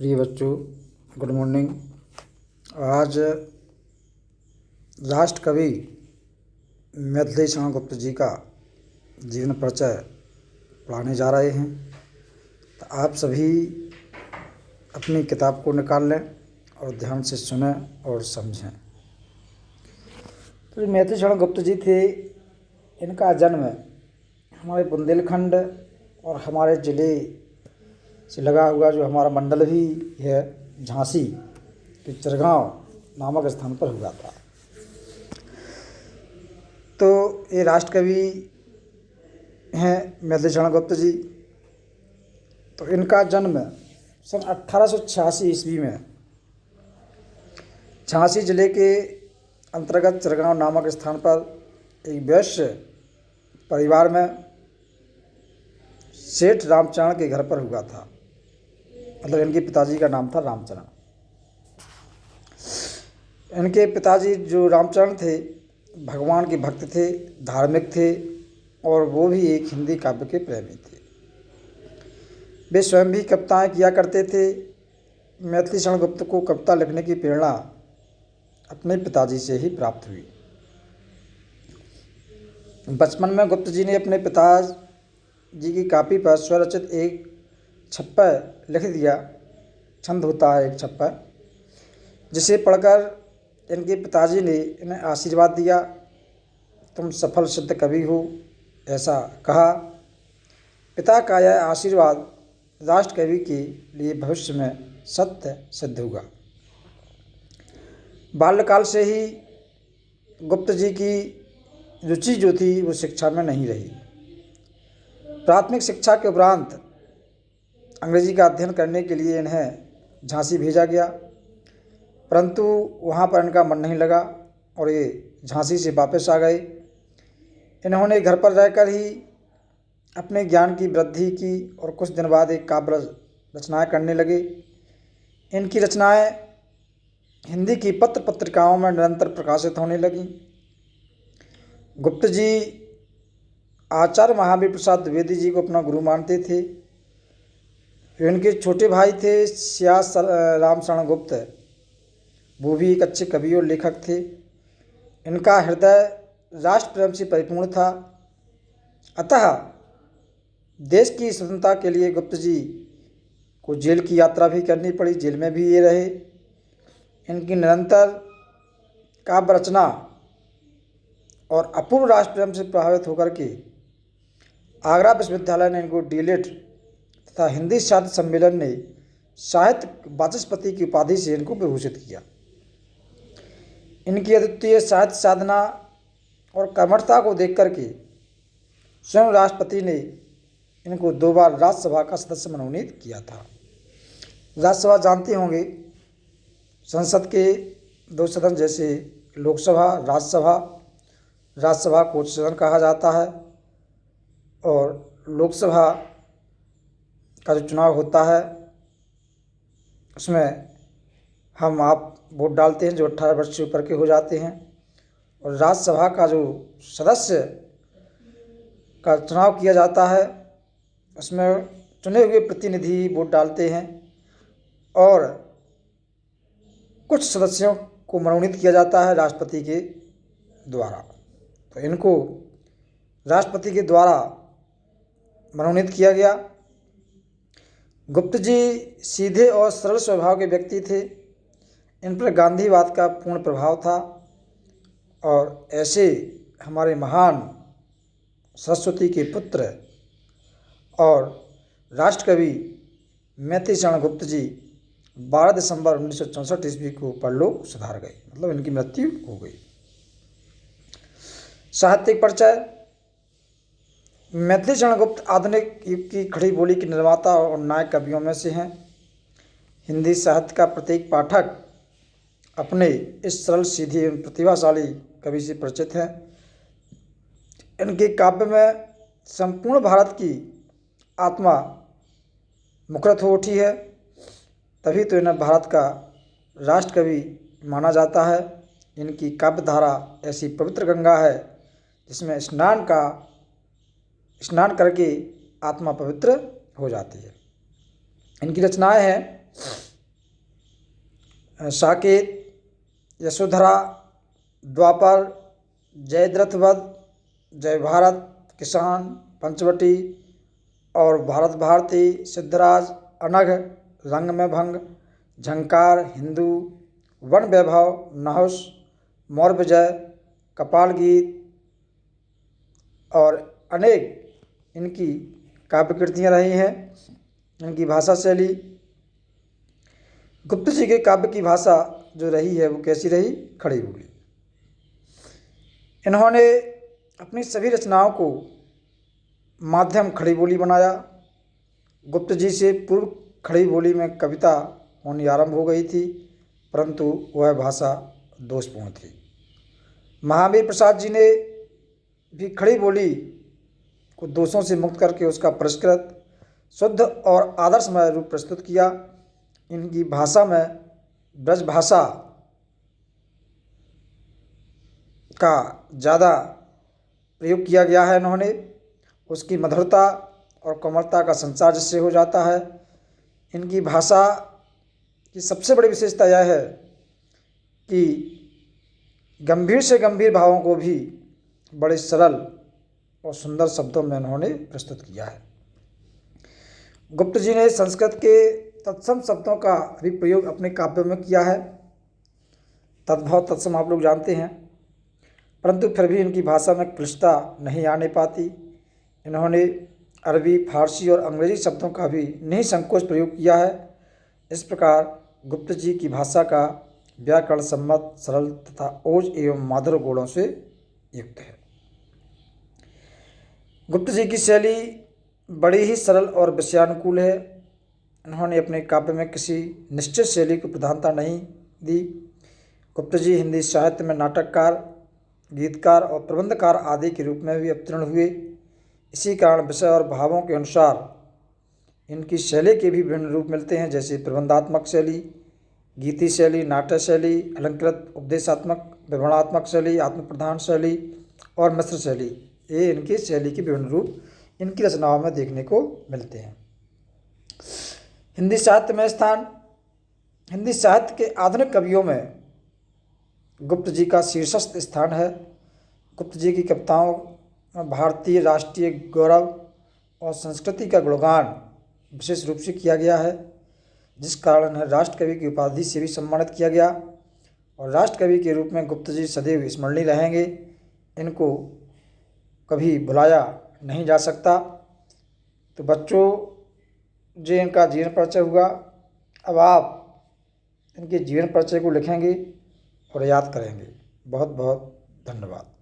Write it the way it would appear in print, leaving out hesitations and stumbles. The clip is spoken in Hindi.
प्रिय बच्चों, गुड मॉर्निंग। आज राष्ट्र कवि मैथिली शरण गुप्त जी का जीवन परिचय पढ़ाने जा रहे हैं। तो आप सभी अपनी किताब को निकाल लें और ध्यान से सुनें और समझें। तो मैथिली शरण गुप्त जी थे, इनका जन्म हमारे बुंदेलखंड और हमारे ज़िले से लगा हुआ जो हमारा मंडल भी है झांसी के चिरगांव नामक स्थान पर हुआ था। तो ये राष्ट्र कवि हैं मैथिली शरण गुप्त जी। तो इनका जन्म सन 1886 ईस्वी में झांसी जिले के अंतर्गत चिरगांव नामक स्थान पर एक वैश्य परिवार में सेठ रामचरण के घर पर हुआ था। मतलब इनके पिताजी का नाम था रामचरण। इनके पिताजी जो रामचरण थे भगवान के भक्त थे, धार्मिक थे और वो भी एक हिंदी काव्य के प्रेमी थे। वे स्वयं भी कविताएं किया करते थे। मैथिली शरण गुप्त को कविता लिखने की प्रेरणा अपने पिताजी से ही प्राप्त हुई। बचपन में गुप्त जी ने अपने पिताजी की कॉपी पर स्वरचित एक छप्पा लिख दिया। छंद होता है एक छप्पा, जिसे पढ़कर इनके पिताजी ने इन्हें आशीर्वाद दिया, तुम सफल सिद्ध कवि हो, ऐसा कहा। पिता का यह आशीर्वाद राष्ट्र कवि के लिए भविष्य में सत्य सिद्ध हुआ। बाल्यकाल से ही गुप्त जी की रुचि जो थी वो शिक्षा में नहीं रही। प्राथमिक शिक्षा के उपरांत अंग्रेजी का अध्ययन करने के लिए इन्हें झांसी भेजा गया, परंतु वहाँ पर इनका मन नहीं लगा और ये झांसी से वापस आ गए। इन्होंने घर पर रहकर ही अपने ज्ञान की वृद्धि की और कुछ दिन बाद एक काव्य रचनाएँ करने लगे। इनकी रचनाएँ हिंदी की पत्र पत्रिकाओं में निरंतर प्रकाशित होने लगीं। गुप्त जी आचार्य महावीर प्रसाद द्विवेदी जी को अपना गुरु मानते थे। इनके छोटे भाई थे सियास राम शरण गुप्त, वो भी एक अच्छे कवि और लेखक थे। इनका हृदय राष्ट्र प्रेम से परिपूर्ण था। अतः देश की स्वतंत्रता के लिए गुप्त जी को जेल की यात्रा भी करनी पड़ी, जेल में भी ये रहे। इनकी निरंतर काव्य रचना और अपूर्व राष्ट्र प्रेम से प्रभावित होकर के आगरा विश्वविद्यालय ने इनको डीलिट तथा हिंदी साहित्य सम्मेलन ने साहित्य वाचस्पति की उपाधि से इनको विभूषित किया। इनकी अद्वितीय साहित्य साधना और कर्मठता को देख करके स्वयं राष्ट्रपति ने इनको 2 बार राज्यसभा का सदस्य मनोनीत किया था। राज्यसभा जानते होंगे, संसद के 2 सदन जैसे लोकसभा, राज्यसभा। राज्यसभा को उच्च सदन कहा जाता है और लोकसभा का जो चुनाव होता है उसमें हम आप वोट डालते हैं जो 18 वर्ष से ऊपर के हो जाते हैं। और राज्यसभा का जो सदस्य का चुनाव किया जाता है उसमें चुने हुए प्रतिनिधि वोट डालते हैं और कुछ सदस्यों को मनोनीत किया जाता है राष्ट्रपति के द्वारा। तो इनको राष्ट्रपति के द्वारा मनोनीत किया गया। गुप्त जी सीधे और सरल स्वभाव के व्यक्ति थे। इन पर गांधीवाद का पूर्ण प्रभाव था और ऐसे हमारे महान सरस्वती के पुत्र और राष्ट्र कवि मैथिली शरण गुप्त जी 12 दिसंबर 1964 ईस्वी को परलोक सिधार गए, मतलब इनकी मृत्यु हो गई। साहित्यिक परिचय। मैथिली शरण गुप्त आधुनिक युग की खड़ी बोली के निर्माता और नायक कवियों में से हैं। हिंदी साहित्य का प्रत्येक पाठक अपने इस सरल, सीधी एवं प्रतिभाशाली कवि से परिचित हैं। इनके काव्य में संपूर्ण भारत की आत्मा मुखरित हो उठी है, तभी तो इन्हें भारत का राष्ट्र कवि माना जाता है। इनकी काव्य धारा ऐसी पवित्र गंगा है जिसमें स्नान करके आत्मा पवित्र हो जाती है। इनकी रचनाएं हैं साकेत, यशोधरा, द्वापर, जयद्रथवध, जय भारत, किसान, पंचवटी और भारत भारती, सिद्धराज, अनघ, रंग में भंग, झंकार, हिंदू, वन वैभव, नहुस, मौर्य विजय, कपाल गीत और अनेक इनकी काव्य कृतियाँ रही हैं। इनकी भाषा शैली, गुप्त जी के काव्य की भाषा जो रही है वो कैसी रही? खड़ी बोली। इन्होंने अपनी सभी रचनाओं को माध्यम खड़ी बोली बनाया। गुप्त जी से पूर्व खड़ी बोली में कविता होनी आरंभ हो गई थी, परंतु वह भाषा दोषपूर्ण थी। महावीर प्रसाद जी ने भी खड़ी बोली को दोषों से मुक्त करके उसका परिष्कृत, शुद्ध और आदर्शमय रूप प्रस्तुत किया। इनकी भाषा में ब्रज भाषा का ज़्यादा प्रयोग किया गया है। इन्होंने उसकी मधुरता और कोमलता का संचार जिससे हो जाता है। इनकी भाषा की सबसे बड़ी विशेषता यह है कि गंभीर से गंभीर भावों को भी बड़े सरल और सुंदर शब्दों में इन्होंने प्रस्तुत किया है। गुप्त जी ने संस्कृत के तत्सम शब्दों का भी प्रयोग अपने काव्यों में किया है। तद्भव तत्सम आप लोग जानते हैं, परंतु फिर भी इनकी भाषा में क्लिष्टता नहीं आने पाती। इन्होंने अरबी, फारसी और अंग्रेजी शब्दों का भी निसंकोच प्रयोग किया है। इस प्रकार गुप्त जी की भाषा का व्याकरण सम्मत, सरल तथा ओज एवं माधुर गुणों से युक्त है। गुप्त जी की शैली बड़ी ही सरल और विषयानुकूल है। इन्होंने अपने काव्य में किसी निश्चित शैली को प्रधानता नहीं दी। गुप्त जी हिंदी साहित्य में नाटककार, गीतकार और प्रबंधकार आदि के रूप में भी अवतीर्ण हुए। इसी कारण विषय और भावों के अनुसार इनकी शैली के भी विभिन्न रूप मिलते हैं, जैसे प्रबंधात्मक शैली, गीति शैली, नाट्य शैली, अलंकृत, उपदेशात्मक, विवरणात्मक शैली, आत्मप्रधान शैली और मिश्र शैली। ये इनकी शैली के विभिन्न रूप इनकी रचनाओं में देखने को मिलते हैं। हिंदी साहित्य में स्थान, हिंदी साहित्य के आधुनिक कवियों में गुप्त जी का शीर्षस्थ स्थान है। गुप्त जी की कविताओं में भारतीय राष्ट्रीय गौरव और संस्कृति का गुणगान विशेष रूप से किया गया है, जिस कारण इन्हें राष्ट्रकवि की उपाधि से भी सम्मानित किया गया और राष्ट्रकवि के रूप में गुप्त जी सदैव स्मरणीय रहेंगे। इनको कभी भुलाया नहीं जा सकता। तो बच्चों, जो इनका जीवन परिचय हुआ, अब आप इनके जीवन परिचय को लिखेंगे और याद करेंगे। बहुत बहुत धन्यवाद।